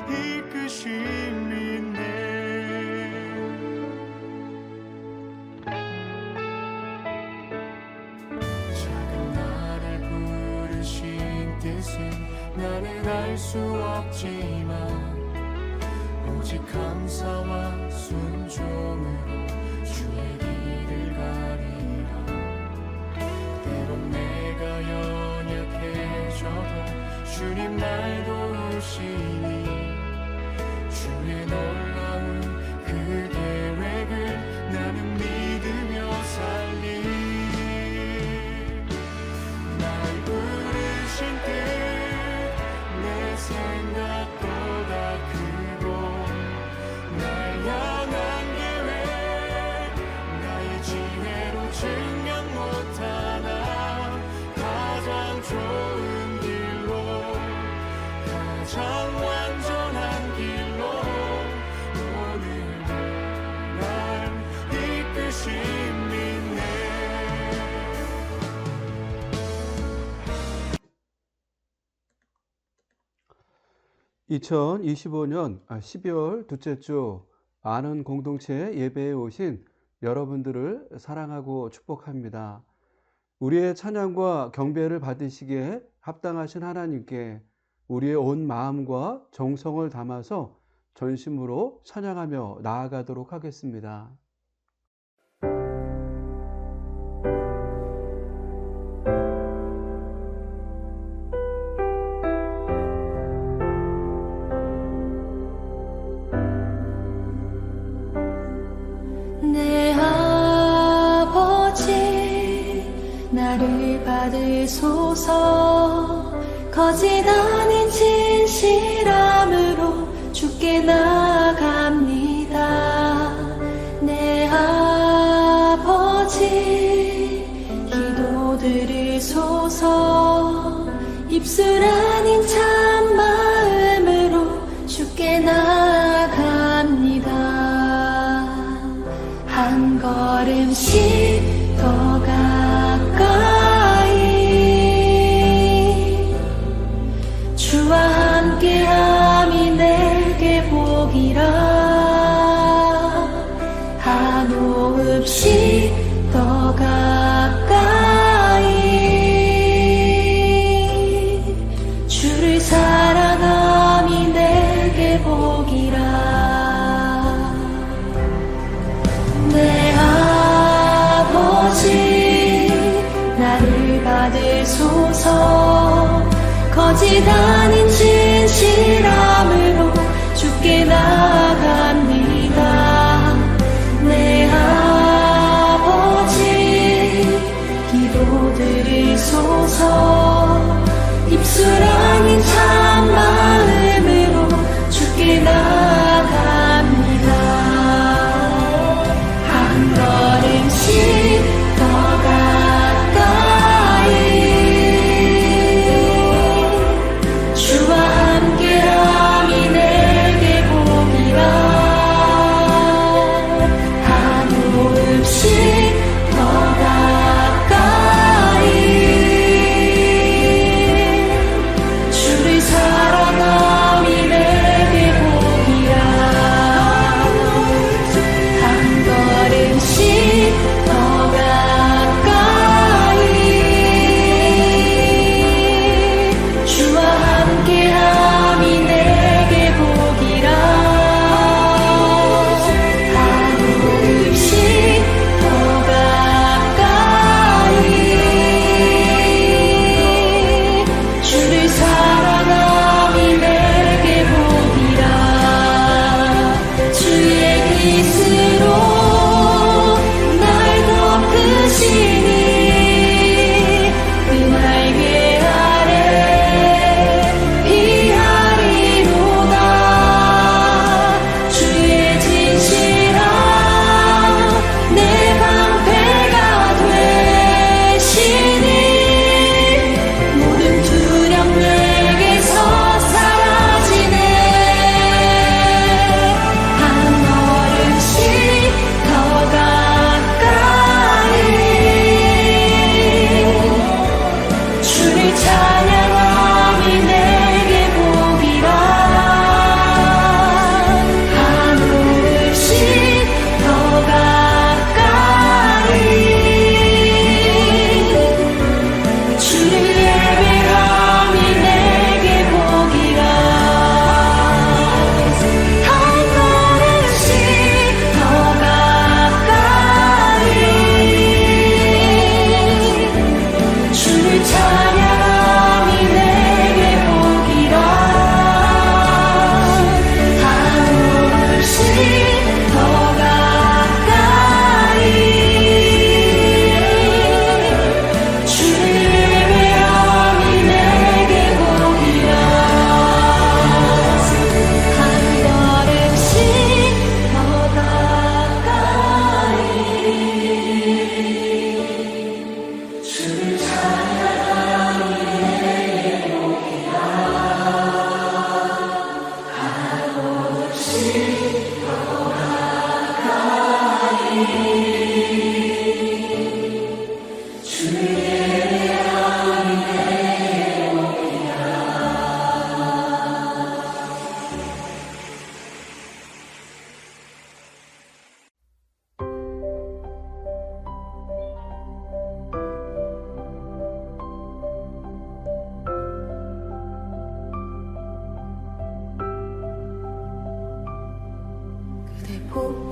이끄심이 있네. 작은 나를 부르신 뜻은 나는 알 수 없지만 오직 감사와 순종으로 주의 길을 가리라. 때론 내가 연약해져도 주님 날 도우시니 주의 놀라운 그 계획을 나는 믿으며 살리. 날 부르신 뜻 내 생각보다 크고 날 향한 계획 나의 지혜로 증명 못하나 가장 좋은 길로 가장 완전한 길로 오늘도 날 이끄심이 있네. 2025년 12월 둘째 주 아는 공동체 예배에 오신 여러분들을 사랑하고 축복합니다. 우리의 찬양과 경배를 받으시기에 합당하신 하나님께 우리의 온 마음과 정성을 담아서 전심으로 찬양하며 나아가도록 하겠습니다. 내 아버지 나를 받으소서. 거짓 아닌 진실함으로 주께 나아갑니다. 내 아버지 기도 들으소서. 입술 아닌 참 마음으로 주께 나아갑니다. 한 걸음씩 더 가까이 주와 함께함이 내게 복이라. 한 호흡씩 더 가까이 주를 사랑함이 내게 복이라. 내 아버지 나를 받으소서. 거짓 아닌 진실함으로 주께 나아갑니다. 내 아버지 기도 들으소서. 입술 아닌 참 마음으로 주께 나아갑니다. 한 걸음씩 더 가까이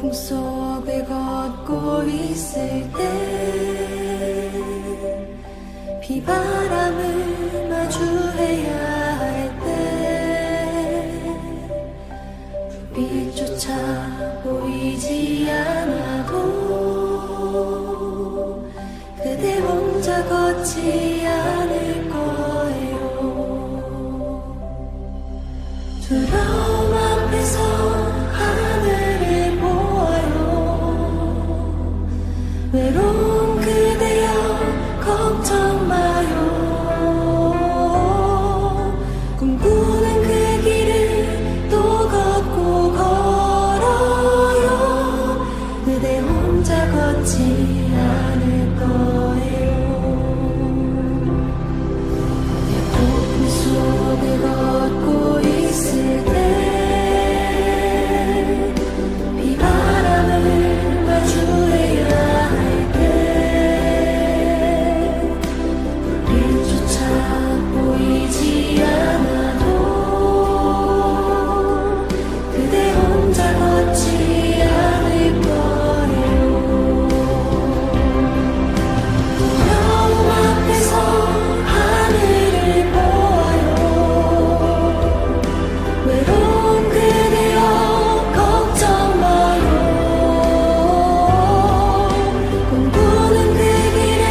꿈속을 걷고 있을 때 비바람을 마주해야 할 때 불빛조차 보이지 않아도 그대 혼자 걷지 않을 거예요. 두려움 앞에서 하늘을 보아요. 외로운 그대여 걱정 마요. 꿈꾸는 그 길을 또 걷고 걸어요. 그대 혼자 걷지 않을 거예요. 높은 속을 걷고 있을 때 비바람을 마주해야 할 때 불빛조차 보이지 않아도 그대 혼자 걷지 않을 거예요. 두려움 앞에서 하늘을 보아요. 외로운 그대여 걱정 마요. 꿈꾸는 그 길을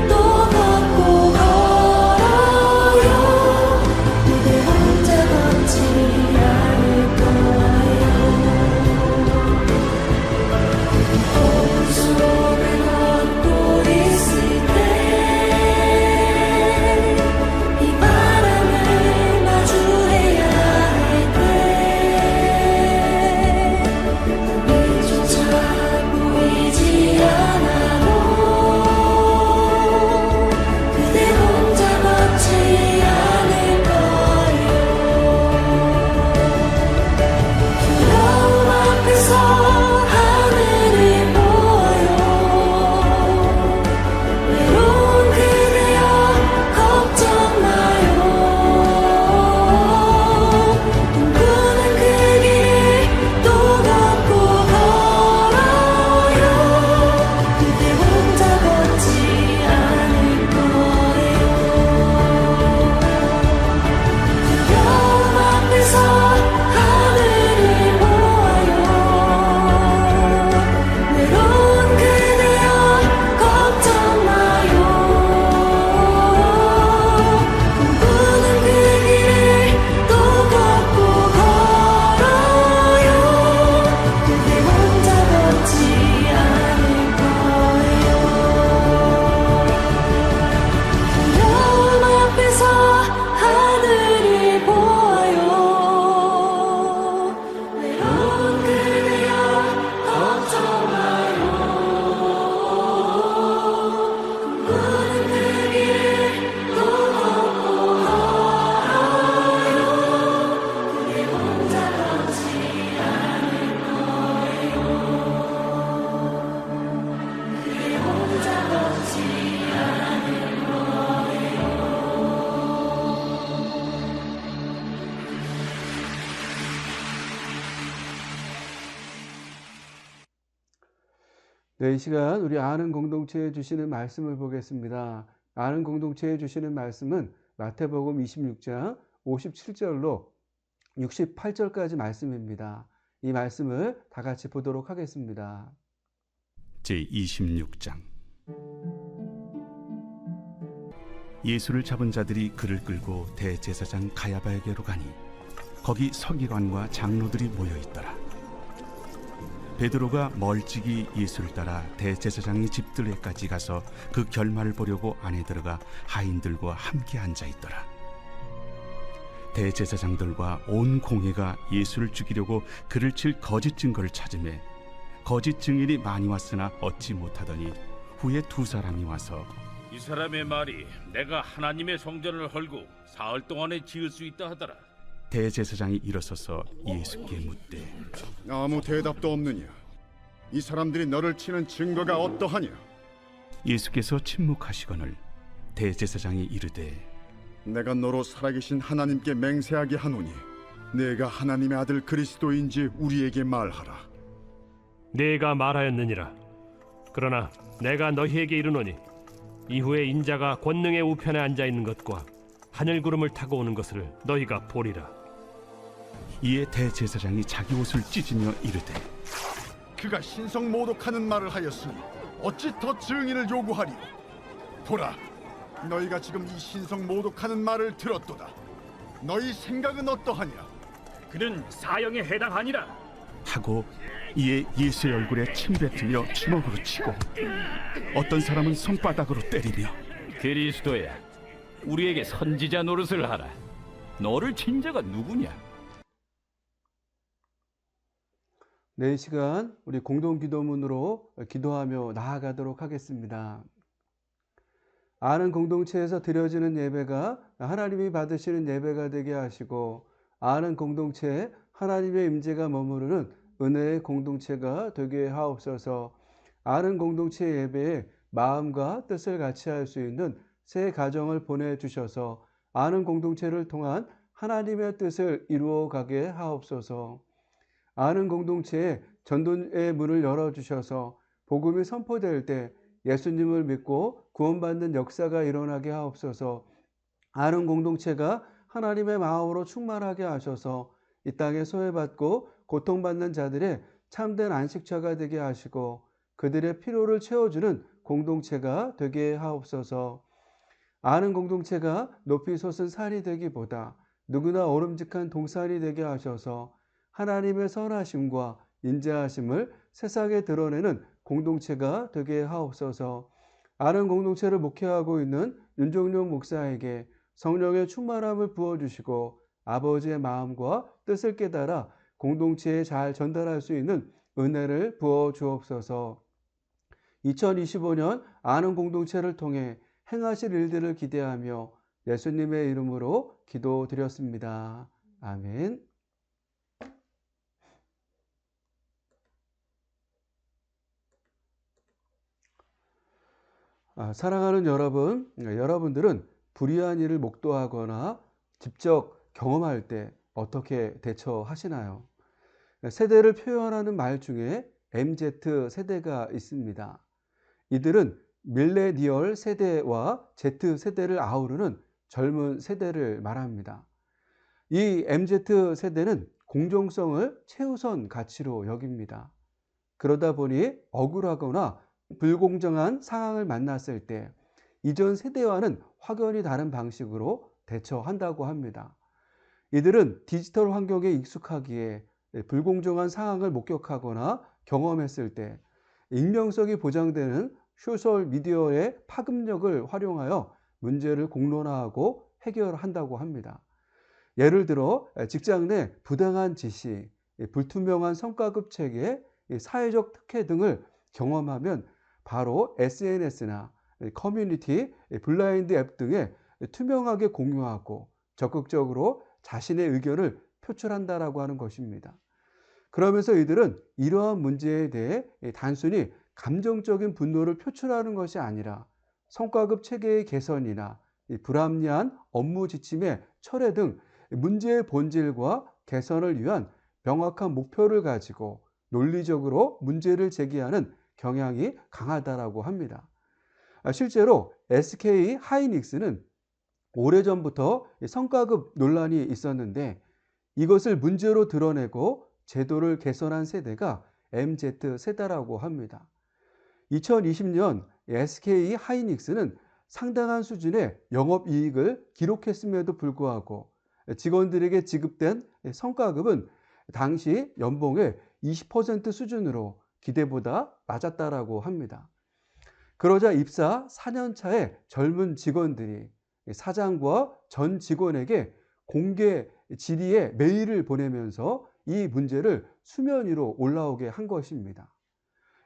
또 걷고 걸어요. 그대 혼자 걷지 않을 거예요. 어둠 속을 걷고 있을 때 비바람을 마주해야 할 때 불빛조차 보이지 않아도 그대 혼자 걷지 않을 거예요. 두려움 앞에서 하늘을 보아요. 외로운 그대여 걱정 마요. 꿈꾸는 그 길을 또 걷고 걸어요. 그대 혼자 걷지 않을 거예요. 두려움 앞에서 하늘을 보아요. 외로운 그대여 걱정 마요. 꿈꾸는 그 길을 또 걷고 걸어요. 그대 혼자 걷지 않을 거예요. 두려움 앞에서 하늘을 보아요. 외로운 그대여 걱정 마요. 꿈꾸는 그 길을 또 걷고 걸어요. 그대 혼자 걷지 않을 거예요. 그대 혼자 걷지 않을 거예요. 네, 이 시간 우리 아는 공동체에 주시는 말씀을 보겠습니다. 아는 공동체에 주시는 말씀은 마태복음 26장 57절로 68절까지 말씀입니다. 이 말씀을 다 같이 보도록 하겠습니다. 제26장 예수를 잡은 자들이 그를 끌고 대제사장 가야바에게로 가니 거기 서기관과 장로들이 모여 있더라. 베드로가 멀찍이 예수를 따라 대제사장의 집들에까지 가서 그 결말을 보려고 안에 들어가 하인들과 함께 앉아 있더라. 대제사장들과 온 공회가 예수를 죽이려고 그를 칠 거짓 증거를 찾으매 거짓 증인이 많이 왔으나 얻지 못하더니 후에 두 사람이 와서 이 사람의 말이 내가 하나님의 성전을 헐고 사흘 동안에 지을 수 있다 하더라. 대제사장이 일어서서 예수께 묻되 아무 대답도 없느냐? 이 사람들이 너를 치는 증거가 어떠하냐? 예수께서 침묵하시거늘 대제사장이 이르되 내가 너로 살아계신 하나님께 맹세하게 하노니 내가 하나님의 아들 그리스도인지 우리에게 말하라. 네가 말하였느니라. 그러나 내가 너희에게 이르노니 이후에 인자가 권능의 우편에 앉아 있는 것과 하늘 구름을 타고 오는 것을 너희가 보리라. 이에 대제사장이 자기 옷을 찢으며 이르되 그가 신성 모독하는 말을 하였으니 어찌 더 증인을 요구하리요? 보라, 너희가 지금 이 신성 모독하는 말을 들었도다. 너희 생각은 어떠하냐? 그는 사형에 해당하니라. 하고 이에 예수의 얼굴에 침을 뱉으며 주먹으로 치고 어떤 사람은 손바닥으로 때리며 그리스도야, 우리에게 선지자 노릇을 하라. 너를 친 자가 누구냐? 네, 이 시간 우리 공동 기도문으로 기도하며 나아가도록 하겠습니다. 아는 공동체에서 드려지는 예배가 하나님이 받으시는 예배가 되게 하시고, 아는 공동체에 하나님의 임재가 머무르는 은혜의 공동체가 되게 하옵소서. 아는 공동체 예배에 마음과 뜻을 같이 할 수 있는 새 가정을 보내주셔서 아는 공동체를 통한 하나님의 뜻을 이루어 가게 하옵소서. 아는 공동체에 전도의 문을 열어주셔서 복음이 선포될 때 예수님을 믿고 구원받는 역사가 일어나게 하옵소서. 아는 공동체가 하나님의 마음으로 충만하게 하셔서 이 땅에 소외받고 고통받는 자들의 참된 안식처가 되게 하시고 그들의 필요를 채워주는 공동체가 되게 하옵소서. 아는 공동체가 높이 솟은 산이 되기보다 누구나 오름직한 동산이 되게 하셔서 하나님의 선하심과 인자하심을 세상에 드러내는 공동체가 되게 하옵소서. 아는 공동체를 목회하고 있는 윤종룡 목사에게 성령의 충만함을 부어주시고 아버지의 마음과 뜻을 깨달아 공동체에 잘 전달할 수 있는 은혜를 부어 주옵소서. 2025년 아는 공동체를 통해 행하실 일들을 기대하며 예수님의 이름으로 기도드렸습니다. 아멘. 사랑하는 여러분, 여러분들은 불의한 일을 목도하거나 직접 경험할 때 어떻게 대처하시나요? 세대를 표현하는 말 중에 MZ세대가 있습니다. 이들은 밀레니얼 세대와 Z세대를 아우르는 젊은 세대를 말합니다. 이 MZ세대는 공정성을 최우선 가치로 여깁니다. 그러다 보니 억울하거나 불공정한 상황을 만났을 때 이전 세대와는 확연히 다른 방식으로 대처한다고 합니다. 이들은 디지털 환경에 익숙하기에 불공정한 상황을 목격하거나 경험했을 때 익명성이 보장되는 소셜미디어의 파급력을 활용하여 문제를 공론화하고 해결한다고 합니다. 예를 들어 직장 내 부당한 지시, 불투명한 성과급 체계, 사회적 특혜 등을 경험하면 바로 SNS나 커뮤니티, 블라인드 앱 등에 투명하게 공유하고 적극적으로 자신의 의견을 표출한다라고 하는 것입니다. 그러면서 이들은 이러한 문제에 대해 단순히 감정적인 분노를 표출하는 것이 아니라 성과급 체계의 개선이나 불합리한 업무 지침의 철회 등 문제의 본질과 개선을 위한 명확한 목표를 가지고 논리적으로 문제를 제기하는 경향이 강하다라고 합니다. 실제로 SK 하이닉스는 오래전부터 성과급 논란이 있었는데 이것을 문제로 드러내고 제도를 개선한 세대가 MZ세대라고 합니다. 2020년 SK 하이닉스는 상당한 수준의 영업이익을 기록했음에도 불구하고 직원들에게 지급된 성과급은 당시 연봉의 20% 수준으로 기대보다 낮았다라고 합니다. 그러자 입사 4년 차에 젊은 직원들이 사장과 전 직원에게 공개 질의의 메일을 보내면서 이 문제를 수면 위로 올라오게 한 것입니다.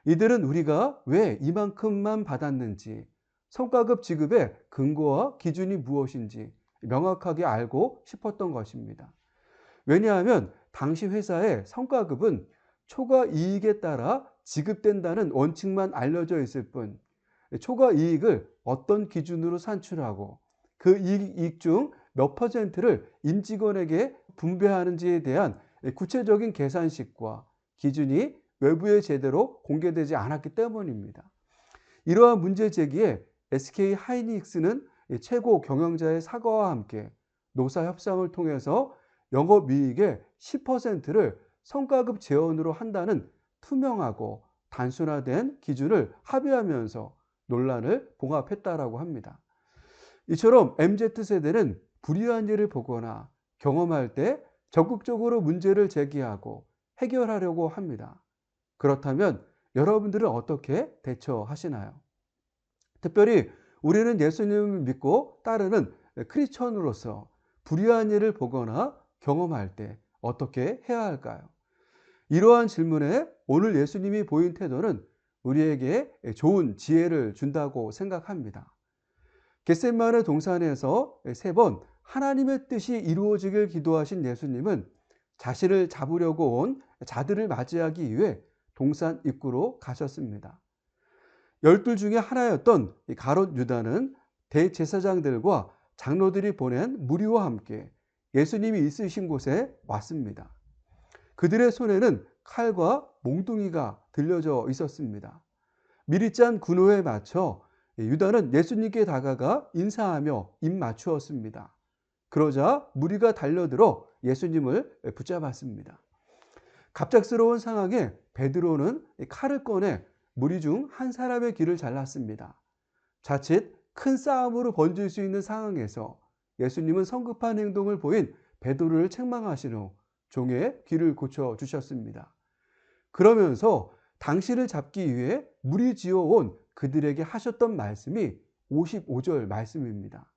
이들은 우리가 왜 이만큼만 받았는지, 성과급 지급의 근거와 기준이 무엇인지 명확하게 알고 싶었던 것입니다. 왜냐하면 당시 회사의 성과급은 초과 이익에 따라 지급된다는 원칙만 알려져 있을 뿐 초과 이익을 어떤 기준으로 산출하고 그 이익 중 몇 퍼센트를 임직원에게 분배하는지에 대한 구체적인 계산식과 기준이 외부에 제대로 공개되지 않았기 때문입니다. 이러한 문제 제기에 SK 하이닉스는 최고 경영자의 사과와 함께 노사 협상을 통해서 영업이익의 10%를 성과급 재원으로 한다는 투명하고 단순화된 기준을 합의하면서 논란을 봉합했다라고 합니다. 이처럼 MZ세대는 불이한 일을 보거나 경험할 때 적극적으로 문제를 제기하고 해결하려고 합니다. 그렇다면 여러분들은 어떻게 대처하시나요? 특별히 우리는 예수님을 믿고 따르는 크리스천으로서 불의한 일을 보거나 경험할 때 어떻게 해야 할까요? 이러한 질문에 오늘 예수님이 보인 태도는 우리에게 좋은 지혜를 준다고 생각합니다. 겟세마네 동산에서 3번 하나님의 뜻이 이루어지길 기도하신 예수님은 자신을 잡으려고 온 자들을 맞이하기 위해 동산 입구로 가셨습니다. 12 중에 하나였던 가롯 유다는 대제사장들과 장로들이 보낸 무리와 함께 예수님이 있으신 곳에 왔습니다. 그들의 손에는 칼과 몽둥이가 들려져 있었습니다. 미리 짠 군호에 맞춰 유다는 예수님께 다가가 인사하며 입 맞추었습니다. 그러자 무리가 달려들어 예수님을 붙잡았습니다. 갑작스러운 상황에 베드로는 칼을 꺼내 무리 중 한 사람의 귀를 잘랐습니다. 자칫 큰 싸움으로 번질 수 있는 상황에서 예수님은 성급한 행동을 보인 베드로를 책망하신 후 종의 귀를 고쳐주셨습니다. 그러면서 당신을 잡기 위해 무리 지어온 그들에게 하셨던 말씀이 55절 말씀입니다.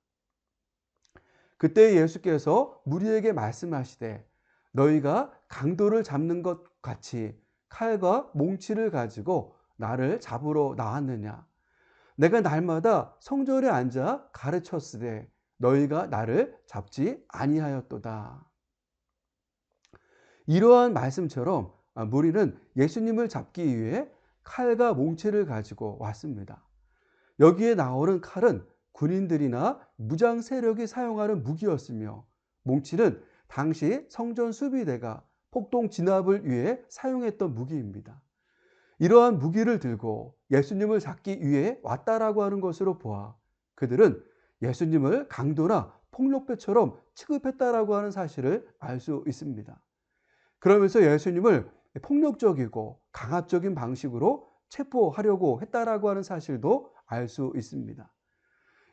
그때 예수께서 무리에게 말씀하시되 너희가 강도를 잡는 것 같이 칼과 몽치를 가지고 나를 잡으러 나왔느냐? 내가 날마다 성전에 앉아 가르쳤으되 너희가 나를 잡지 아니하였도다. 이러한 말씀처럼 무리는 예수님을 잡기 위해 칼과 몽치를 가지고 왔습니다. 여기에 나오는 칼은 군인들이나 무장 세력이 사용하는 무기였으며 몽치는 당시 성전 수비대가 폭동 진압을 위해 사용했던 무기입니다. 이러한 무기를 들고 예수님을 잡기 위해 왔다라고 하는 것으로 보아 그들은 예수님을 강도나 폭력배처럼 취급했다라고 하는 사실을 알 수 있습니다. 그러면서 예수님을 폭력적이고 강압적인 방식으로 체포하려고 했다라고 하는 사실도 알 수 있습니다.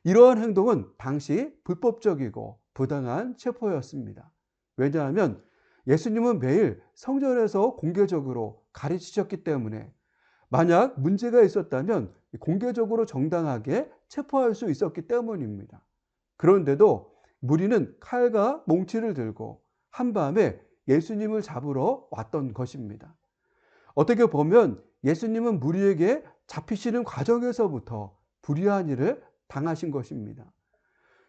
이러한 행동은 당시 불법적이고 부당한 체포였습니다. 왜냐하면 예수님은 매일 성전에서 공개적으로 가르치셨기 때문에 만약 문제가 있었다면 공개적으로 정당하게 체포할 수 있었기 때문입니다. 그런데도 무리는 칼과 몽치를 들고 한밤에 예수님을 잡으러 왔던 것입니다. 어떻게 보면 예수님은 무리에게 잡히시는 과정에서부터 불의한 일을 당하신 것입니다.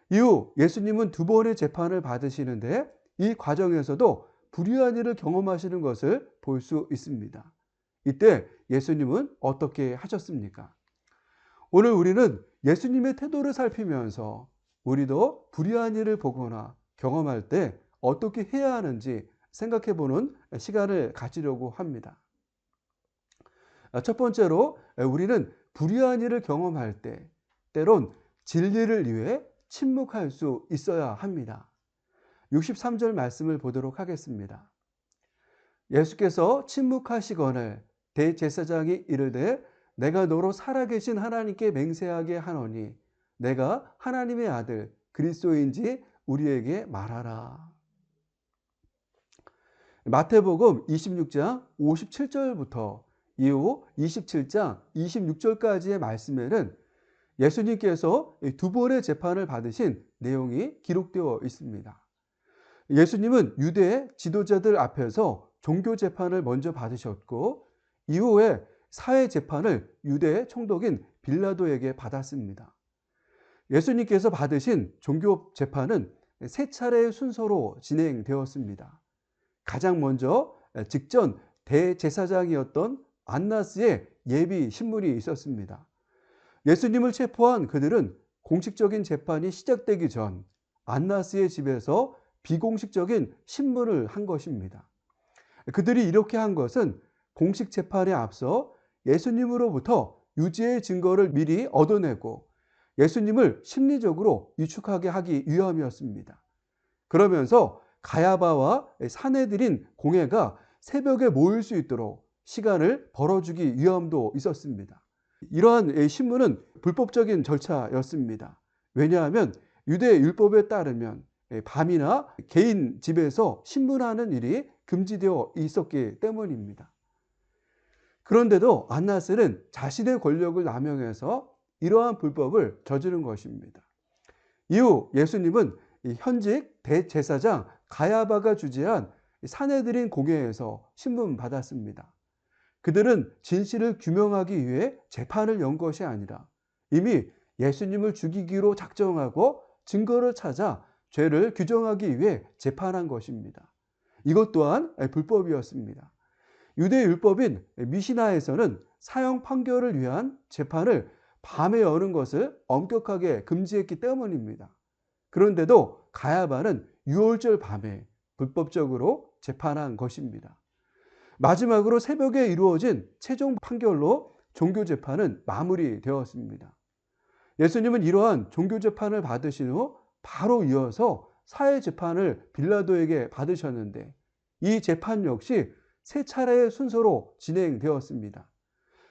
이후 예수님은 2번의 재판을 받으시는데 이 과정에서도 불의한 일을 경험하시는 것을 볼 수 있습니다. 이때 예수님은 어떻게 하셨습니까? 오늘 우리는 예수님의 태도를 살피면서 우리도 불의한 일을 보거나 경험할 때 어떻게 해야 하는지 생각해 보는 시간을 가지려고 합니다. 첫 번째로 우리는 불의한 일을 경험할 때 때론 진리를 위해 침묵할 수 있어야 합니다. 63절 말씀을 보도록 하겠습니다. 예수께서 침묵하시거늘 대제사장이 이르되 내가 너로 살아계신 하나님께 맹세하게 하노니 내가 하나님의 아들 그리스도인지 우리에게 말하라. 마태복음 26장 57절부터 이후 27장 26절까지의 말씀에는 예수님께서 2번의 재판을 받으신 내용이 기록되어 있습니다. 예수님은 유대 지도자들 앞에서 종교 재판을 먼저 받으셨고 이후에 사회 재판을 유대 총독인 빌라도에게 받았습니다. 예수님께서 받으신 종교 재판은 3차례의 순서로 진행되었습니다. 가장 먼저 직전 대제사장이었던 안나스의 예비 신문이 있었습니다. 예수님을 체포한 그들은 공식적인 재판이 시작되기 전 안나스의 집에서 비공식적인 신문을 한 것입니다. 그들이 이렇게 한 것은 공식 재판에 앞서 예수님으로부터 유죄의 증거를 미리 얻어내고 예수님을 심리적으로 위축하게 하기 위함이었습니다. 그러면서 가야바와 사내들인 공회가 새벽에 모일 수 있도록 시간을 벌어주기 위함도 있었습니다. 이러한 신문은 불법적인 절차였습니다. 왜냐하면 유대 율법에 따르면 밤이나 개인 집에서 신문하는 일이 금지되어 있었기 때문입니다. 그런데도 안나스는 자신의 권력을 남용해서 이러한 불법을 저지른 것입니다. 이후 예수님은 현직 대제사장 가야바가 주재한 사내들인 공회에서 신문받았습니다. 그들은 진실을 규명하기 위해 재판을 연 것이 아니라 이미 예수님을 죽이기로 작정하고 증거를 찾아 죄를 규정하기 위해 재판한 것입니다. 이것 또한 불법이었습니다. 유대 율법인 미시나에서는 사형 판결을 위한 재판을 밤에 여는 것을 엄격하게 금지했기 때문입니다. 그런데도 가야바는 유월절 밤에 불법적으로 재판한 것입니다. 마지막으로 새벽에 이루어진 최종 판결로 종교재판은 마무리되었습니다. 예수님은 이러한 종교재판을 받으신 후 바로 이어서 사회재판을 빌라도에게 받으셨는데 이 재판 역시 세 차례의 순서로 진행되었습니다.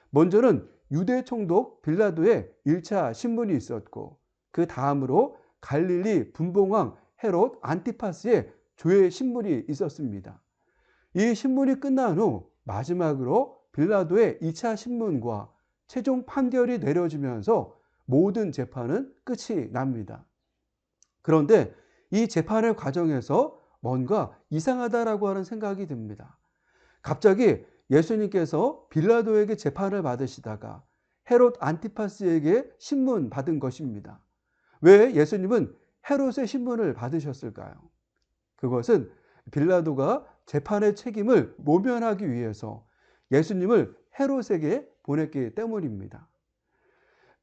먼저는 유대 총독 빌라도의 1차 신문이 있었고 그 다음으로 갈릴리 분봉왕 헤롯 안티파스의 조회 신문이 있었습니다. 이 신문이 끝난 후 마지막으로 빌라도의 2차 신문과 최종 판결이 내려지면서 모든 재판은 끝이 납니다. 그런데 이 재판의 과정에서 뭔가 이상하다라고 하는 생각이 듭니다. 갑자기 예수님께서 빌라도에게 재판을 받으시다가 헤롯 안티파스에게 신문 받은 것입니다. 왜 예수님은 헤롯의 신문을 받으셨을까요? 그것은 빌라도가 재판의 책임을 모면하기 위해서 예수님을 헤롯에게 보냈기 때문입니다.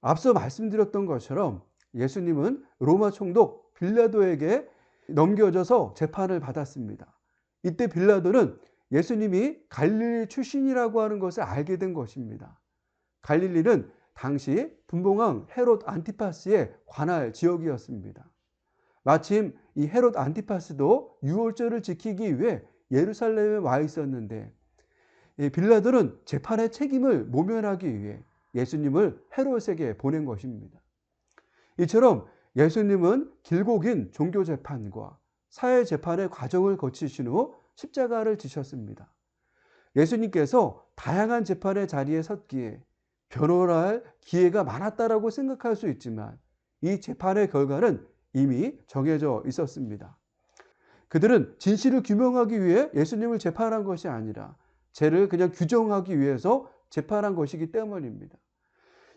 앞서 말씀드렸던 것처럼 예수님은 로마 총독 빌라도에게 넘겨져서 재판을 받았습니다. 이때 빌라도는 예수님이 갈릴리 출신이라고 하는 것을 알게 된 것입니다. 갈릴리는 당시 분봉왕 헤롯 안티파스의 관할 지역이었습니다. 마침 이 헤롯 안티파스도 유월절을 지키기 위해 예루살렘에 와 있었는데 빌라도는 재판의 책임을 모면하기 위해 예수님을 헤롯에게 보낸 것입니다. 이처럼 예수님은 길고 긴 종교재판과 사회재판의 과정을 거치신 후 십자가를 지셨습니다. 예수님께서 다양한 재판의 자리에 섰기에 변호할 기회가 많았다라고 생각할 수 있지만 이 재판의 결과는 이미 정해져 있었습니다. 그들은 진실을 규명하기 위해 예수님을 재판한 것이 아니라 죄를 그냥 규정하기 위해서 재판한 것이기 때문입니다.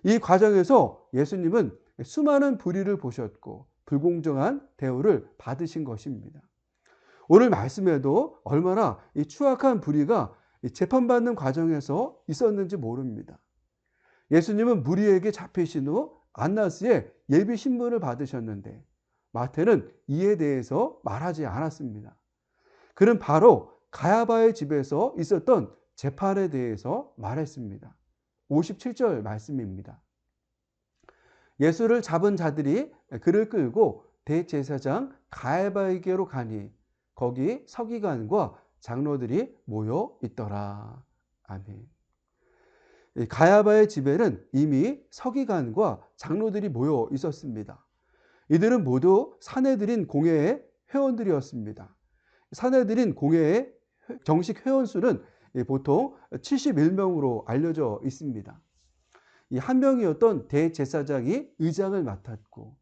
이 과정에서 예수님은 수많은 불의를 보셨고 불공정한 대우를 받으신 것입니다. 오늘 말씀에도 얼마나 이 추악한 불의가 재판받는 과정에서 있었는지 모릅니다. 예수님은 무리에게 잡히신 후 안나스의 예비 신문을 받으셨는데 마태는 이에 대해서 말하지 않았습니다. 그는 바로 가야바의 집에서 있었던 재판에 대해서 말했습니다. 57절 말씀입니다. 예수를 잡은 자들이 그를 끌고 대제사장 가야바에게로 가니 거기 서기관과 장로들이 모여 있더라. 아멘. 가야바의 집에는 이미 서기관과 장로들이 모여 있었습니다. 이들은 모두 사내들인 공회의 회원들이었습니다. 사내들인 공회의 정식 회원수는 보통 71명으로 알려져 있습니다. 이 한 명이었던 대제사장이 의장을 맡았고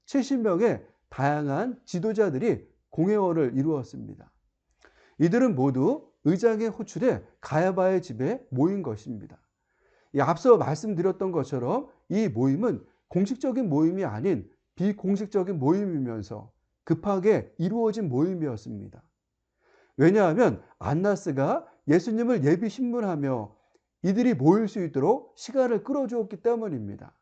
70명의 다양한 지도자들이 공회원을 이루었습니다. 이들은 모두 의장의 호출에 가야바의 집에 모인 것입니다. 앞서 말씀드렸던 것처럼 이 모임은 공식적인 모임이 아닌 비공식적인 모임이면서 급하게 이루어진 모임이었습니다. 왜냐하면 안나스가 예수님을 예비 신문하며 이들이 모일 수 있도록 시간을 끌어주었기 때문입니다.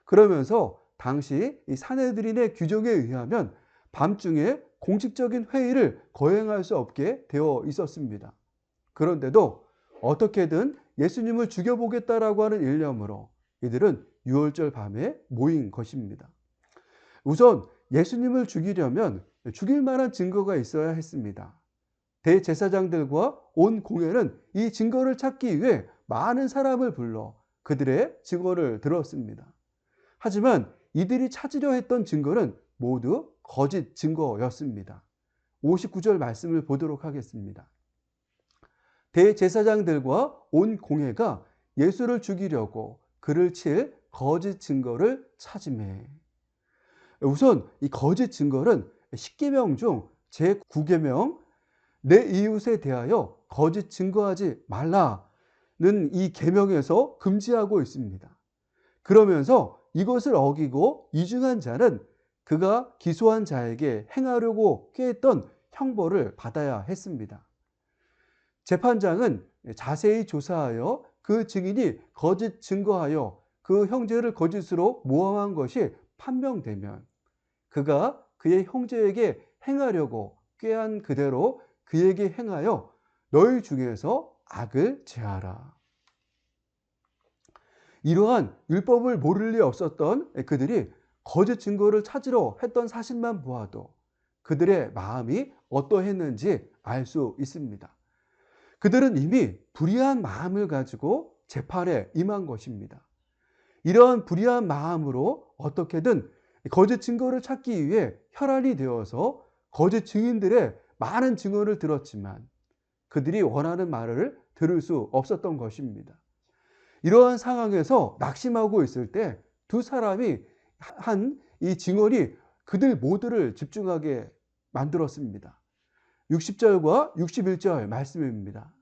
그러면서 당시 이 사내들인의 규정에 의하면 밤중에 공식적인 회의를 거행할 수 없게 되어 있었습니다. 그런데도 어떻게든 예수님을 죽여보겠다라고 하는 일념으로 이들은 유월절 밤에 모인 것입니다. 우선 예수님을 죽이려면 죽일 만한 증거가 있어야 했습니다. 대제사장들과 온 공회는 이 증거를 찾기 위해 많은 사람을 불러 그들의 증언을 들었습니다. 하지만 이들이 찾으려 했던 증거는 모두 거짓 증거였습니다. 59절 말씀을 보도록 하겠습니다. 대제사장들과 온 공회가 예수를 죽이려고 그를 칠 거짓 증거를 찾으매. 우선 이 거짓 증거는 10계명 중 제9계명 내 이웃에 대하여 거짓 증거하지 말라는 이 계명에서 금지하고 있습니다. 그러면서 이것을 어기고 이중한 자는 그가 기소한 자에게 행하려고 꾀했던 형벌을 받아야 했습니다. 재판장은 자세히 조사하여 그 증인이 거짓 증거하여 그 형제를 거짓으로 모함한 것이 판명되면 그가 그의 형제에게 행하려고 꾀한 그대로 그에게 행하여 너희 중에서 악을 제하라. 이러한 율법을 모를 리 없었던 그들이 거짓 증거를 찾으러 했던 사실만 보아도 그들의 마음이 어떠했는지 알 수 있습니다. 그들은 이미 불의한 마음을 가지고 재판에 임한 것입니다. 이러한 불의한 마음으로 어떻게든 거짓 증거를 찾기 위해 혈안이 되어서 거짓 증인들의 많은 증언을 들었지만 그들이 원하는 말을 들을 수 없었던 것입니다. 이러한 상황에서 낙심하고 있을 때 두 사람이 한 이 증언이 그들 모두를 집중하게 만들었습니다. 60절과 61절 말씀입니다.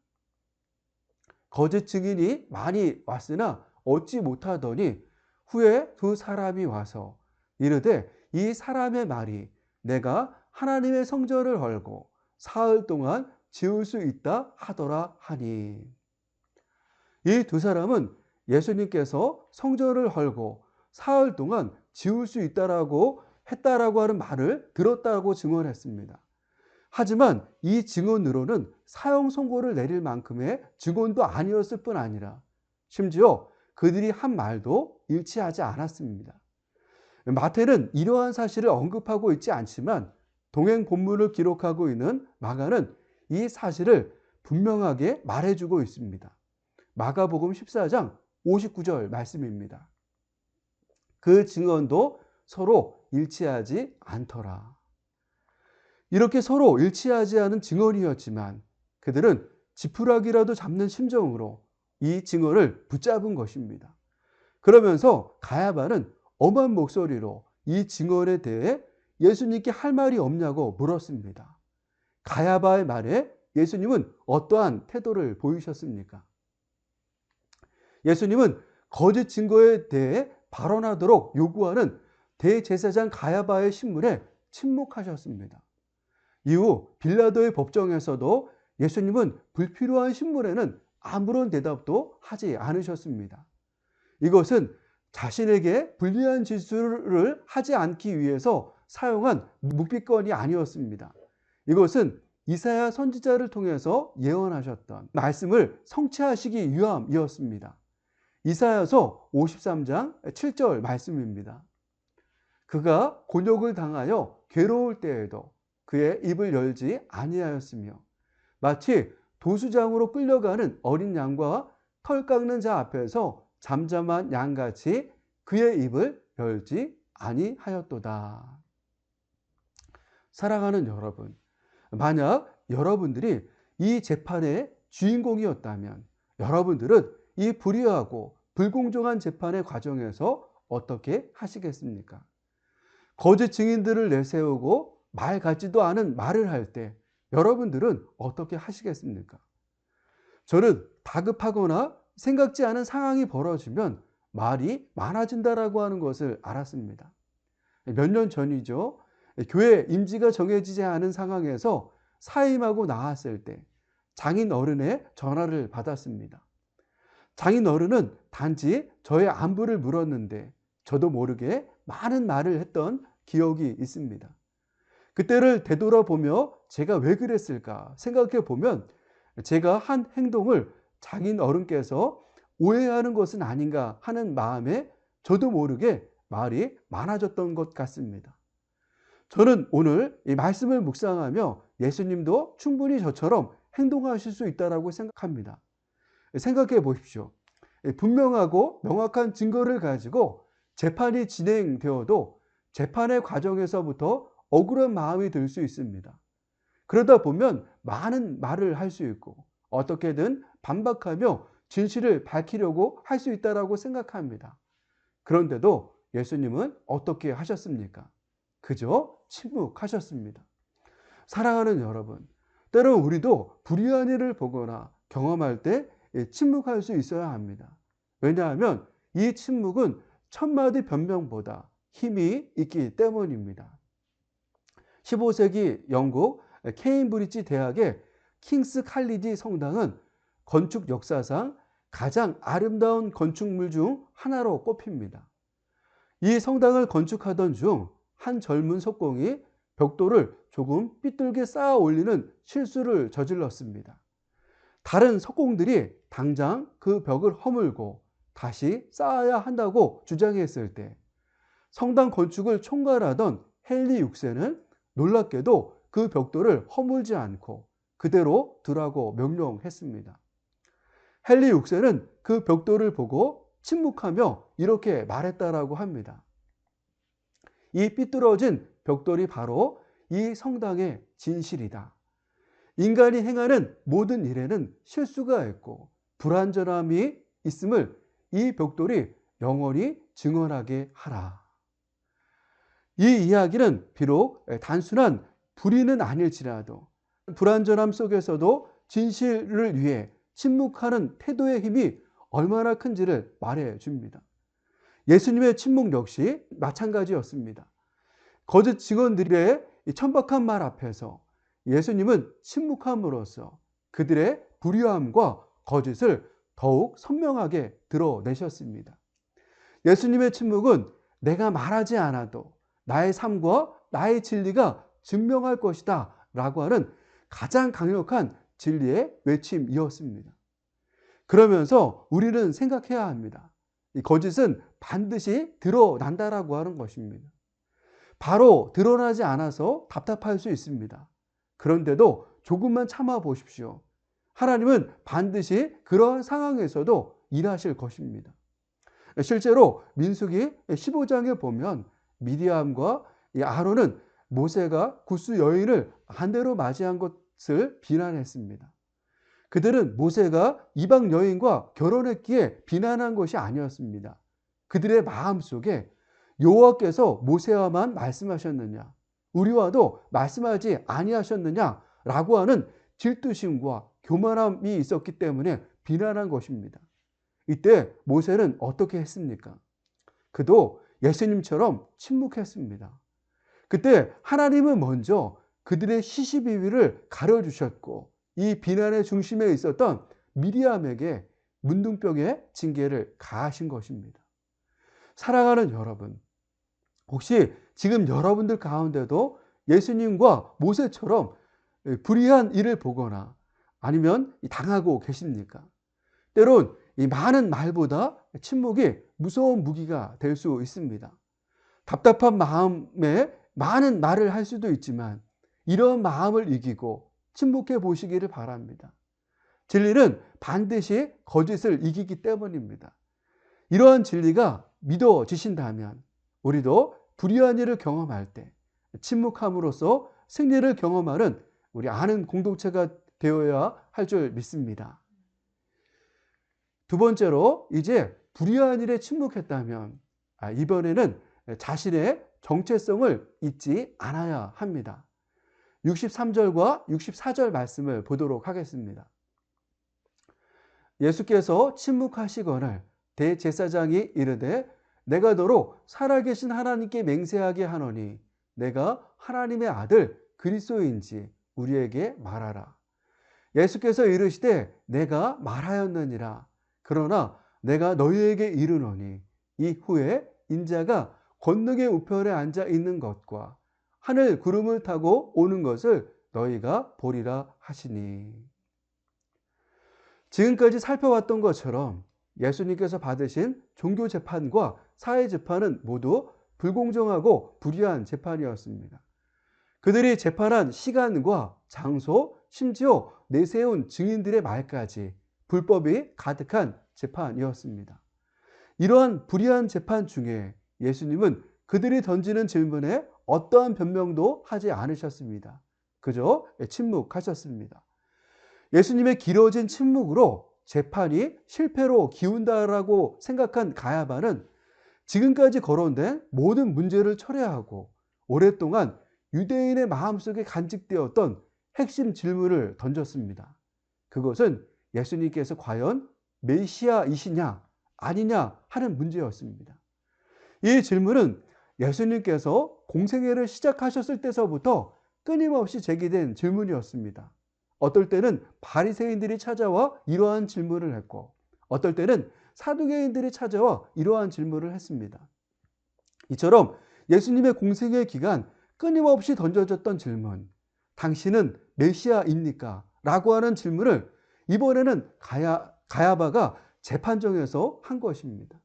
거짓 증인이 많이 왔으나 얻지 못하더니 후에 두 사람이 와서 이르되 이 사람의 말이 내가 하나님의 성전을 헐고 사흘 동안 지을 수 있다 하더라 하니. 이 두 사람은 예수님께서 성전을 헐고 사흘 동안 지을 수 있다라고 했다라고 하는 말을 들었다고 증언했습니다. 하지만 이 증언으로는 사형 선고를 내릴 만큼의 증언도 아니었을 뿐 아니라 심지어 그들이 한 말도 일치하지 않았습니다. 마태는 이러한 사실을 언급하고 있지 않지만 동행 본문을 기록하고 있는 마가는 이 사실을 분명하게 말해주고 있습니다. 마가복음 14장 59절 말씀입니다. 그 증언도 서로 일치하지 않더라. 이렇게 서로 일치하지 않은 증언이었지만 그들은 지푸라기라도 잡는 심정으로 이 증언을 붙잡은 것입니다. 그러면서 가야바는 엄한 목소리로 이 증언에 대해 예수님께 할 말이 없냐고 물었습니다. 가야바의 말에 예수님은 어떠한 태도를 보이셨습니까? 예수님은 거짓 증거에 대해 발언하도록 요구하는 대제사장 가야바의 신문에 침묵하셨습니다. 이후 빌라도의 법정에서도 예수님은 불필요한 신문에는 아무런 대답도 하지 않으셨습니다. 이것은 자신에게 불리한 짓을 하지 않기 위해서 사용한 묵비권이 아니었습니다. 이것은 이사야 선지자를 통해서 예언하셨던 말씀을 성취하시기 위함이었습니다. 이사야서 53장 7절 말씀입니다. 그가 곤욕을 당하여 괴로울 때에도 그의 입을 열지 아니하였으며 마치 도수장으로 끌려가는 어린 양과 털 깎는 자 앞에서 잠잠한 양같이 그의 입을 열지 아니하였도다. 사랑하는 여러분, 만약 여러분들이 이 재판의 주인공이었다면 여러분들은 이 불의하고 불공정한 재판의 과정에서 어떻게 하시겠습니까? 거짓 증인들을 내세우고 말 같지도 않은 말을 할 때 여러분들은 어떻게 하시겠습니까? 저는 다급하거나 생각지 않은 상황이 벌어지면 말이 많아진다라고 하는 것을 알았습니다. 몇 년 전이죠. 교회 임지가 정해지지 않은 상황에서 사임하고 나왔을 때 장인 어른의 전화를 받았습니다. 장인 어른은 단지 저의 안부를 물었는데 저도 모르게 많은 말을 했던 기억이 있습니다. 그때를 되돌아보며 제가 왜 그랬을까 생각해 보면 제가 한 행동을 장인 어른께서 오해하는 것은 아닌가 하는 마음에 저도 모르게 말이 많아졌던 것 같습니다. 저는 오늘 이 말씀을 묵상하며 예수님도 충분히 저처럼 행동하실 수 있다고 생각합니다. 생각해 보십시오. 분명하고 명확한 증거를 가지고 재판이 진행되어도 재판의 과정에서부터 억울한 마음이 들 수 있습니다. 그러다 보면 많은 말을 할 수 있고 어떻게든 반박하며 진실을 밝히려고 할 수 있다고 생각합니다. 그런데도 예수님은 어떻게 하셨습니까? 그저 침묵하셨습니다. 사랑하는 여러분, 때론 우리도 불의한 일을 보거나 경험할 때 침묵할 수 있어야 합니다. 왜냐하면 이 침묵은 천마디 변명보다 힘이 있기 때문입니다. 15세기 영국 케임브리지 대학의 킹스 칼리지 성당은 건축 역사상 가장 아름다운 건축물 중 하나로 꼽힙니다. 이 성당을 건축하던 중 한 젊은 석공이 벽돌을 조금 삐뚤게 쌓아 올리는 실수를 저질렀습니다. 다른 석공들이 당장 그 벽을 허물고 다시 쌓아야 한다고 주장했을 때 성당 건축을 총괄하던 헨리 6세는 놀랍게도 그 벽돌을 허물지 않고 그대로 두라고 명령했습니다. 헨리 6세는 그 벽돌을 보고 침묵하며 이렇게 말했다라고 합니다. 이 삐뚤어진 벽돌이 바로 이 성당의 진실이다. 인간이 행하는 모든 일에는 실수가 있고 불완전함이 있음을 이 벽돌이 영원히 증언하게 하라. 이 이야기는 비록 단순한 불의는 아닐지라도 불완전함 속에서도 진실을 위해 침묵하는 태도의 힘이 얼마나 큰지를 말해 줍니다. 예수님의 침묵 역시 마찬가지였습니다. 거짓 직원들의 천박한 말 앞에서 예수님은 침묵함으로써 그들의 불의함과 거짓을 더욱 선명하게 드러내셨습니다. 예수님의 침묵은 내가 말하지 않아도 나의 삶과 나의 진리가 증명할 것이다 라고 하는 가장 강력한 진리의 외침이었습니다. 그러면서 우리는 생각해야 합니다. 이 거짓은 반드시 드러난다라고 하는 것입니다. 바로 드러나지 않아서 답답할 수 있습니다. 그런데도 조금만 참아 보십시오. 하나님은 반드시 그런 상황에서도 일하실 것입니다. 실제로 민수기 15장에 보면 미디암과 아론은 모세가 굿수 여인을 반대로 맞이한 것을 비난했습니다. 그들은 모세가 이방 여인과 결혼했기에 비난한 것이 아니었습니다. 그들의 마음속에 여호와께서 모세와만 말씀하셨느냐, 우리와도 말씀하지 아니하셨느냐라고 하는 질투심과 교만함이 있었기 때문에 비난한 것입니다. 이때 모세는 어떻게 했습니까? 그도 예수님처럼 침묵했습니다. 그때 하나님은 먼저 그들의 시시비비를 가려주셨고 이 비난의 중심에 있었던 미리암에게 문둥병의 징계를 가하신 것입니다. 사랑하는 여러분, 혹시 지금 여러분들 가운데도 예수님과 모세처럼 불의한 일을 보거나 아니면 당하고 계십니까? 때론 이 많은 말보다 침묵이 무서운 무기가 될 수 있습니다. 답답한 마음에 많은 말을 할 수도 있지만 이런 마음을 이기고 침묵해 보시기를 바랍니다. 진리는 반드시 거짓을 이기기 때문입니다. 이러한 진리가 믿어지신다면 우리도 불의한 일을 경험할 때 침묵함으로써 승리를 경험하는 우리 아는 공동체가 되어야 할 줄 믿습니다. 두 번째로 이제 불의한 일에 침묵했다면 이번에는 자신의 정체성을 잊지 않아야 합니다. 63절과 64절 말씀을 보도록 하겠습니다. 예수께서 침묵하시거늘 대제사장이 이르되 내가 너로 살아계신 하나님께 맹세하게 하노니 내가 하나님의 아들 그리스도인지 우리에게 말하라. 예수께서 이르시되 내가 말하였느니라. 그러나 내가 너희에게 이르노니 이후에 인자가 권능의 우편에 앉아 있는 것과 하늘 구름을 타고 오는 것을 너희가 보리라 하시니. 지금까지 살펴왔던 것처럼 예수님께서 받으신 종교 재판과 사회 재판은 모두 불공정하고 불의한 재판이었습니다. 그들이 재판한 시간과 장소, 심지어 내세운 증인들의 말까지 불법이 가득한 재판이었습니다. 이러한 불의한 재판 중에 예수님은 그들이 던지는 질문에 어떠한 변명도 하지 않으셨습니다. 그저 침묵하셨습니다. 예수님의 길어진 침묵으로 재판이 실패로 기운다라고 생각한 가야바는 지금까지 거론된 모든 문제를 철회하고 오랫동안 유대인의 마음속에 간직되었던 핵심 질문을 던졌습니다. 그것은 예수님께서 과연 메시아이시냐 아니냐 하는 문제였습니다. 이 질문은 예수님께서 공생애를 시작하셨을 때서부터 끊임없이 제기된 질문이었습니다. 어떨 때는 바리새인들이 찾아와 이러한 질문을 했고 어떨 때는 사두개인들이 찾아와 이러한 질문을 했습니다. 이처럼 예수님의 공생애 기간 끊임없이 던져졌던 질문, 당신은 메시아입니까? 라고 하는 질문을 이번에는 가야바가 재판정에서 한 것입니다.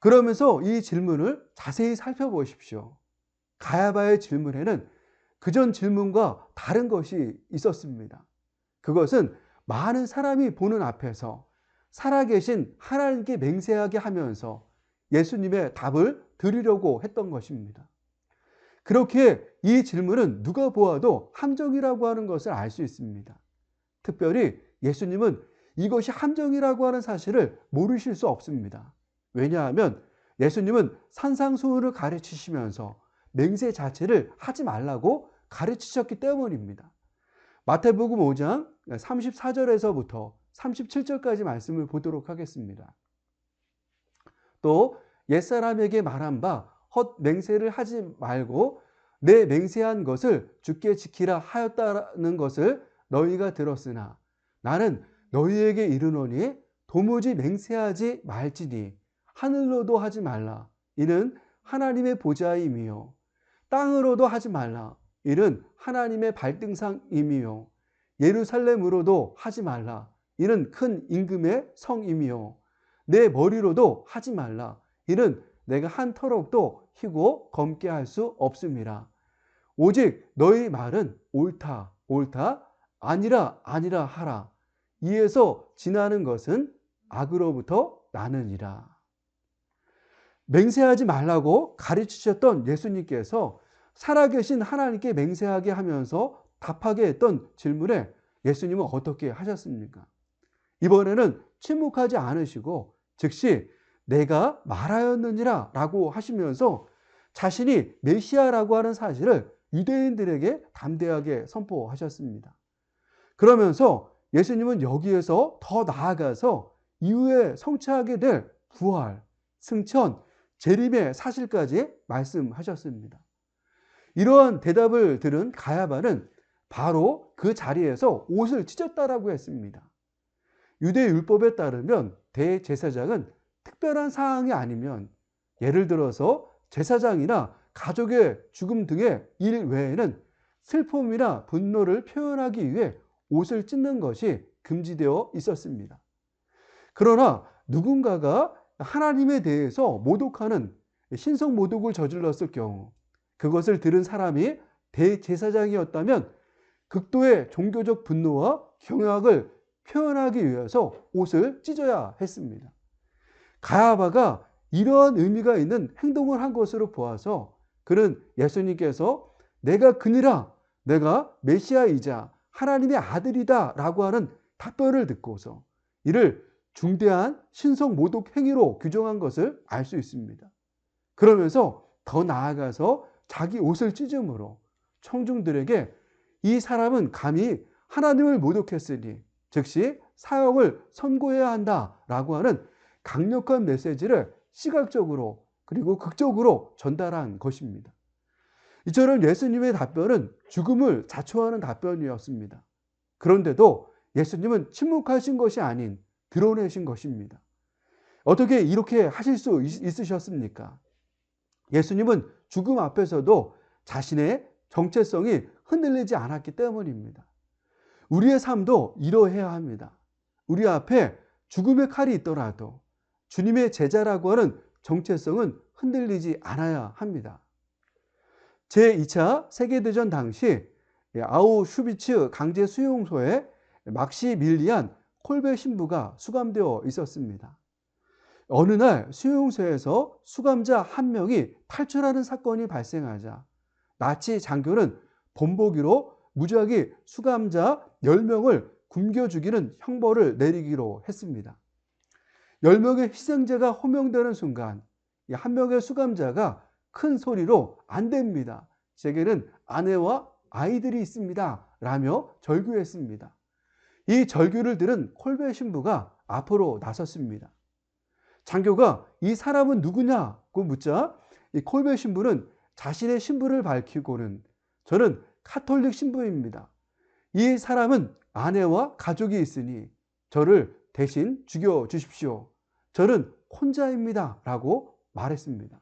그러면서 이 질문을 자세히 살펴보십시오. 가야바의 질문에는 그전 질문과 다른 것이 있었습니다. 그것은 많은 사람이 보는 앞에서 살아계신 하나님께 맹세하게 하면서 예수님의 답을 드리려고 했던 것입니다. 그렇기에 이 질문은 누가 보아도 함정이라고 하는 것을 알 수 있습니다. 특별히 예수님은 이것이 함정이라고 하는 사실을 모르실 수 없습니다. 왜냐하면 예수님은 산상수훈을 가르치시면서 맹세 자체를 하지 말라고 가르치셨기 때문입니다. 마태복음 5장 34절에서부터 37절까지 말씀을 보도록 하겠습니다. 또 옛사람에게 말한 바 헛 맹세를 하지 말고 내 맹세한 것을 주께 지키라 하였다는 것을 너희가 들었으나 나는 너희에게 이르노니 도무지 맹세하지 말지니 하늘로도 하지 말라 이는 하나님의 보좌임이요 땅으로도 하지 말라 이는 하나님의 발등상임이요 예루살렘으로도 하지 말라 이는 큰 임금의 성임이요 내 머리로도 하지 말라 이는 내가 한 터럭도 희고 검게 할 수 없음이라 오직 너희 말은 옳다 옳다 아니라 아니라 하라 이에서 지나는 것은 악으로부터 나느니라. 맹세하지 말라고 가르치셨던 예수님께서 살아계신 하나님께 맹세하게 하면서 답하게 했던 질문에 예수님은 어떻게 하셨습니까? 이번에는 침묵하지 않으시고 즉시 내가 말하였느니라 라고 하시면서 자신이 메시아라고 하는 사실을 유대인들에게 담대하게 선포하셨습니다. 그러면서 예수님은 여기에서 더 나아가서 이후에 성취하게 될 부활, 승천, 재림의 사실까지 말씀하셨습니다. 이러한 대답을 들은 가야바는 바로 그 자리에서 옷을 찢었다라고 했습니다. 유대 율법에 따르면 대제사장은 특별한 사항이 아니면 예를 들어서 제사장이나 가족의 죽음 등의 일 외에는 슬픔이나 분노를 표현하기 위해 옷을 찢는 것이 금지되어 있었습니다. 그러나 누군가가 하나님에 대해서 모독하는 신성 모독을 저질렀을 경우 그것을 들은 사람이 대제사장이었다면 극도의 종교적 분노와 경악을 표현하기 위해서 옷을 찢어야 했습니다. 가야바가 이러한 의미가 있는 행동을 한 것으로 보아서 그는 예수님께서 내가 그니라 내가 메시아이자 하나님의 아들이다 라고 하는 답변을 듣고서 이를 중대한 신성 모독 행위로 규정한 것을 알 수 있습니다. 그러면서 더 나아가서 자기 옷을 찢음으로 청중들에게 이 사람은 감히 하나님을 모독했으니 즉시 사형을 선고해야 한다라고 하는 강력한 메시지를 시각적으로 그리고 극적으로 전달한 것입니다. 이처럼 예수님의 답변은 죽음을 자초하는 답변이었습니다. 그런데도 예수님은 침묵하신 것이 아닌 드러내신 것입니다. 어떻게 이렇게 하실 수 있으셨습니까? 예수님은 죽음 앞에서도 자신의 정체성이 흔들리지 않았기 때문입니다. 우리의 삶도 이러해야 합니다. 우리 앞에 죽음의 칼이 있더라도 주님의 제자라고 하는 정체성은 흔들리지 않아야 합니다. 제2차 세계대전 당시 아우슈비츠 강제 수용소에 막시밀리안 콜베 신부가 수감되어 있었습니다. 어느 날 수용소에서 수감자 한 명이 탈출하는 사건이 발생하자 나치 장교는 본보기로 무작위 수감자 10명을 굶겨 죽이는 형벌을 내리기로 했습니다. 10명의 희생자가 호명되는 순간 한 명의 수감자가 큰 소리로 안 됩니다. 제게는 아내와 아이들이 있습니다. 라며 절규했습니다. 이 절규를 들은 콜베 신부가 앞으로 나섰습니다. 장교가 이 사람은 누구냐고 묻자 이 콜베 신부는 자신의 신분을 밝히고는 저는 카톨릭 신부입니다. 이 사람은 아내와 가족이 있으니 저를 대신 죽여 주십시오. 저는 혼자입니다. 라고 말했습니다.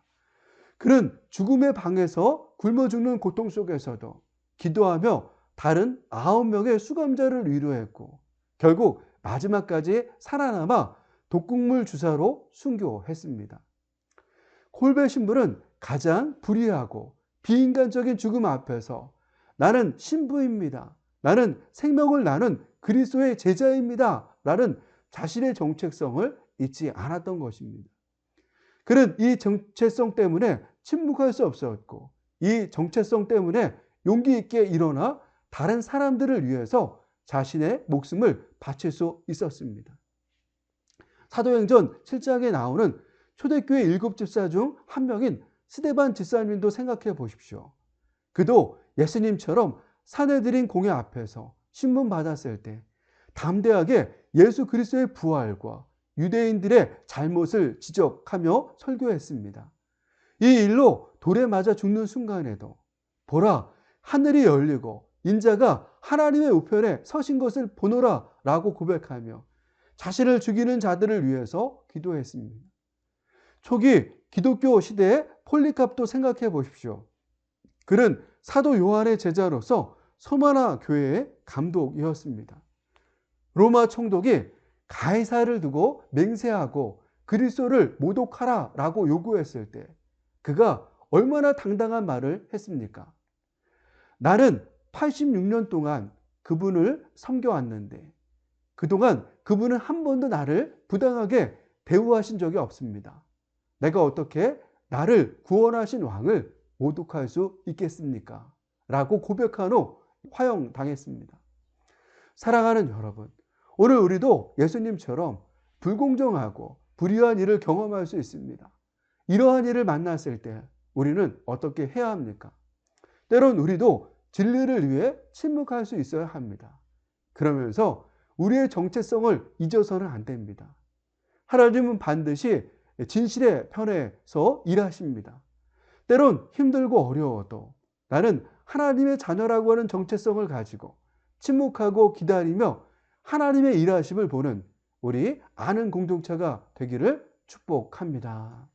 그는 죽음의 방에서 굶어 죽는 고통 속에서도 기도하며 다른 9명의 수감자를 위로했고 결국 마지막까지 살아남아 독극물 주사로 순교했습니다. 콜베 신부는 가장 불의하고 비인간적인 죽음 앞에서 나는 신부입니다. 나는 생명을 나눈 그리스도의 제자입니다. 라는 자신의 정체성을 잊지 않았던 것입니다. 그는 이 정체성 때문에 침묵할 수 없었고 이 정체성 때문에 용기 있게 일어나 다른 사람들을 위해서 자신의 목숨을 바칠 수 있었습니다. 사도행전 7장에 나오는 초대교회 7집사 중 한 명인 스데반 집사님도 생각해 보십시오. 그도 예수님처럼 사내들인 공회 앞에서 신문 받았을 때 담대하게 예수 그리스도의 부활과 유대인들의 잘못을 지적하며 설교했습니다. 이 일로 돌에 맞아 죽는 순간에도 보라 하늘이 열리고 인자가 하나님의 우편에 서신 것을 보노라 라고 고백하며 자신을 죽이는 자들을 위해서 기도했습니다. 초기 기독교 시대의 폴리캅도 생각해 보십시오. 그는 사도 요한의 제자로서 소마나 교회의 감독이었습니다. 로마 총독이 가이사를 두고 맹세하고 그리스도를 모독하라 라고 요구했을 때 그가 얼마나 당당한 말을 했습니까? 나는 86년 동안 그분을 섬겨왔는데 그동안 그분은 한 번도 나를 부당하게 대우하신 적이 없습니다. 내가 어떻게 나를 구원하신 왕을 모독할 수 있겠습니까? 라고 고백한 후 화형당했습니다. 사랑하는 여러분, 오늘 우리도 예수님처럼 불공정하고 불의한 일을 경험할 수 있습니다. 이러한 일을 만났을 때 우리는 어떻게 해야 합니까? 때론 우리도 진리를 위해 침묵할 수 있어야 합니다. 그러면서 우리의 정체성을 잊어서는 안 됩니다. 하나님은 반드시 진실의 편에서 일하십니다. 때론 힘들고 어려워도 나는 하나님의 자녀라고 하는 정체성을 가지고 침묵하고 기다리며 하나님의 일하심을 보는 우리 아는 공동체가 되기를 축복합니다.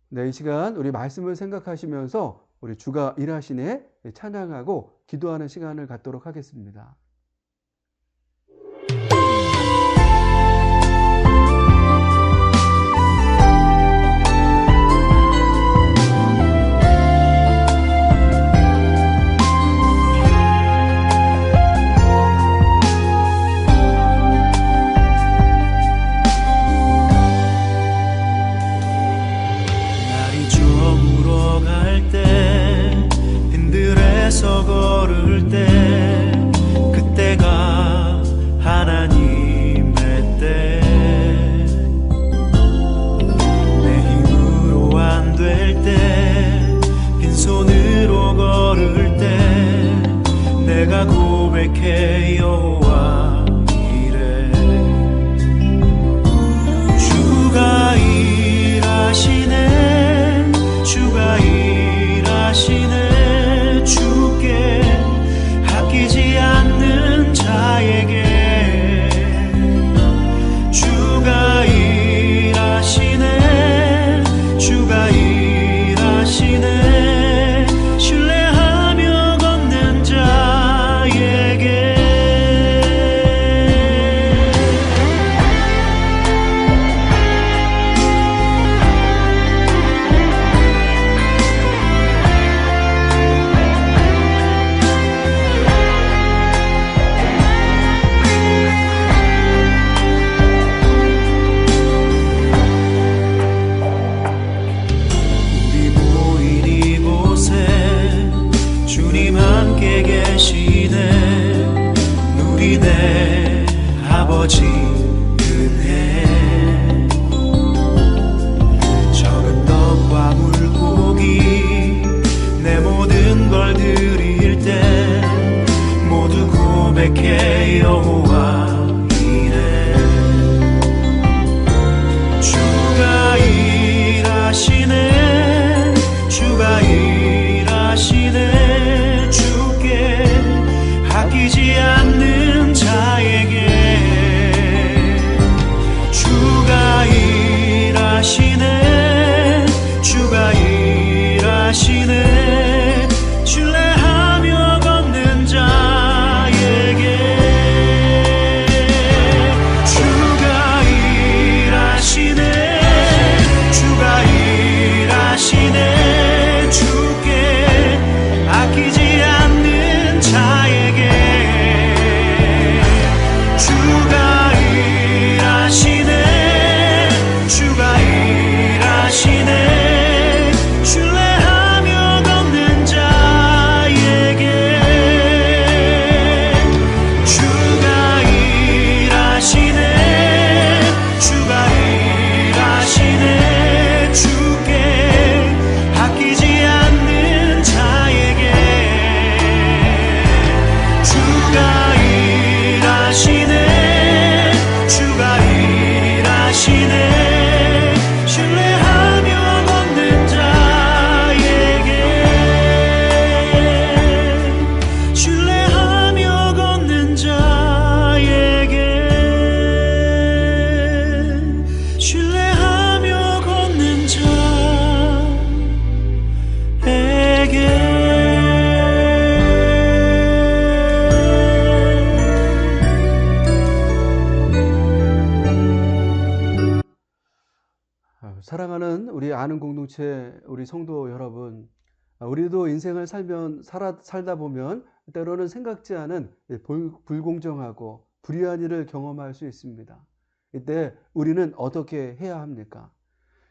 네, 이 시간 우리 말씀을 생각하시면서 우리 주가 일하시네 찬양하고 기도하는 시간을 갖도록 하겠습니다. 날이 저물어 갈 때 흔들에서 걸을 때 그때가 하나님의 때 내 힘으로 안 될 때 빈손으로 걸을 때 내가 고백해 여호와 이래 주가 일하시네 주가 일하시네 주께 아끼지 않는 자에게 주가 일하시네 주가 일하시네 신뢰할 아버지 은혜 적은 떡과 물고기 내 모든 걸 드릴 때 모두 고백해 여호와 이래 주가 일하시네 주가 일하시네 주께 아끼지 않는 자에게 주가 일하시네 주가 일하시네 신뢰하며 걷는 자에게 주가 일하시네 주가 일하시네 주께 아끼지 않는 자에게 주가 일하시네 주가 일하시네 신뢰하며 걷는 자에게 주가 일하시네 주가 일하시네 주께 아끼지 않는 자에게 주가 일하시네 주가 일하시네 신뢰하며 걷는 자에게 신뢰하며 걷는 자에게 신뢰하며 걷는 사랑하는 우리 아는 공동체 우리 성도 여러분, 우리도 인생을 살다 보면 때로는 생각지 않은 불공정하고 불의한 일을 경험할 수 있습니다. 이때 우리는 어떻게 해야 합니까?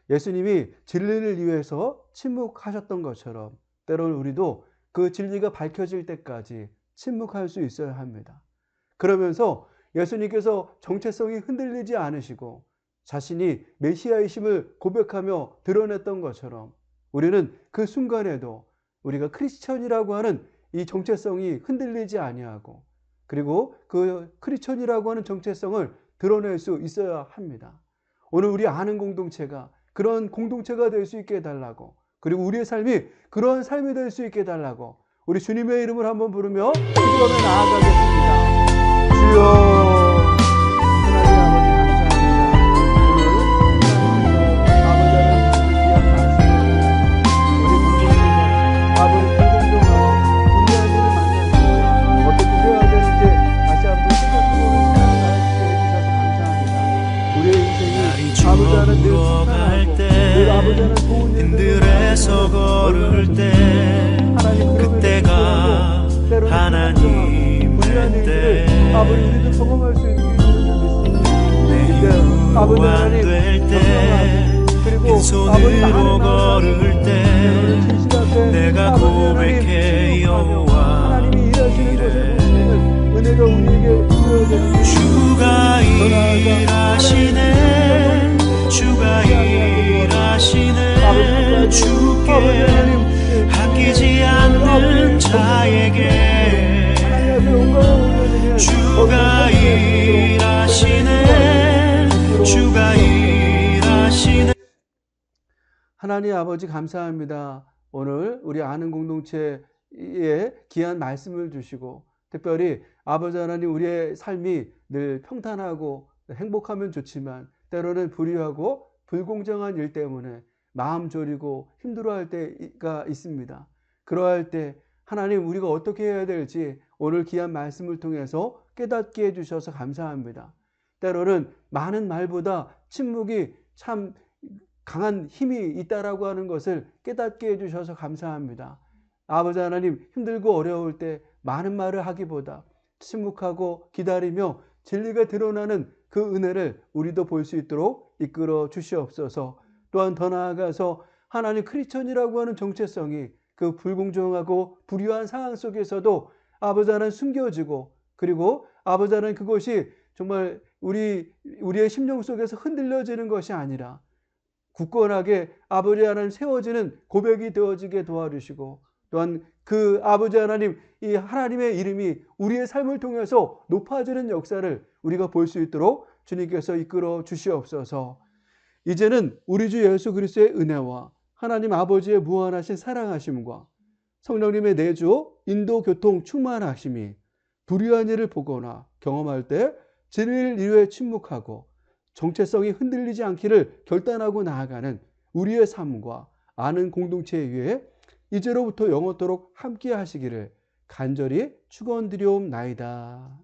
예수님이 진리를 위해서 침묵하셨던 것처럼 때로는 우리도 그 진리가 밝혀질 때까지 침묵할 수 있어야 합니다. 그러면서 예수님께서 정체성이 흔들리지 않으시고 자신이 메시아이심을 고백하며 드러냈던 것처럼 우리는 그 순간에도 우리가 크리스천이라고 하는 이 정체성이 흔들리지 아니하고 그리고 그 크리스천이라고 하는 정체성을 드러낼 수 있어야 합니다. 오늘 우리 아는 공동체가 그런 공동체가 될 수 있게 해달라고, 그리고 우리의 삶이 그런 삶이 될 수 있게 해달라고 우리 주님의 이름을 한번 부르며 기도하며 나아가겠습니다. 주여 힘들에서 걸을 때 그때가 하나님의 때 우리도 경험할 수 있는 내 힘으로 안 될 때 빈손으로 걸을 때 내가 고백해 여호와 이래 주가 일하시네 주가 일하시네 주께 아끼지 않는 자에게 주가 일하시네 주가 일하시네. 하나님 아버지 감사합니다. 오늘 우리 아는 공동체에 귀한 말씀을 주시고 특별히 아버지 하나님 우리의 삶이 늘 평탄하고 행복하면 좋지만 때로는 불의하고 불공정한 일 때문에 마음 졸이고 힘들어할 때가 있습니다. 그러할 때 하나님 우리가 어떻게 해야 될지 오늘 귀한 말씀을 통해서 깨닫게 해주셔서 감사합니다. 때로는 많은 말보다 침묵이 참 강한 힘이 있다라고 하는 것을 깨닫게 해주셔서 감사합니다. 아버지 하나님 힘들고 어려울 때 많은 말을 하기보다 침묵하고 기다리며 진리가 드러나는 그 은혜를 우리도 볼 수 있도록 이끌어 주시옵소서. 또한 더 나아가서 하나님 크리스천이라고 하는 정체성이 그 불공정하고 불의한 상황 속에서도 아버지 하나님 숨겨지고 그리고 아버지 하나님 그것이 정말 우리의 심령 속에서 흔들려지는 것이 아니라 굳건하게 아버지 하나님 세워지는 고백이 되어지게 도와주시고, 또한 그 아버지 하나님, 이 하나님의 이름이 우리의 삶을 통해서 높아지는 역사를 우리가 볼 수 있도록 주님께서 이끌어 주시옵소서. 이제는 우리 주 예수 그리스도의 은혜와 하나님 아버지의 무한하신 사랑하심과 성령님의 내주, 인도, 교통, 충만하심이 불의한 일을 보거나 경험할 때 진리를 이루어 침묵하고 정체성이 흔들리지 않기를 결단하고 나아가는 우리의 삶과 아는 공동체 위에 이제로부터 영원토록 함께 하시기를 간절히 축원드리옵나이다.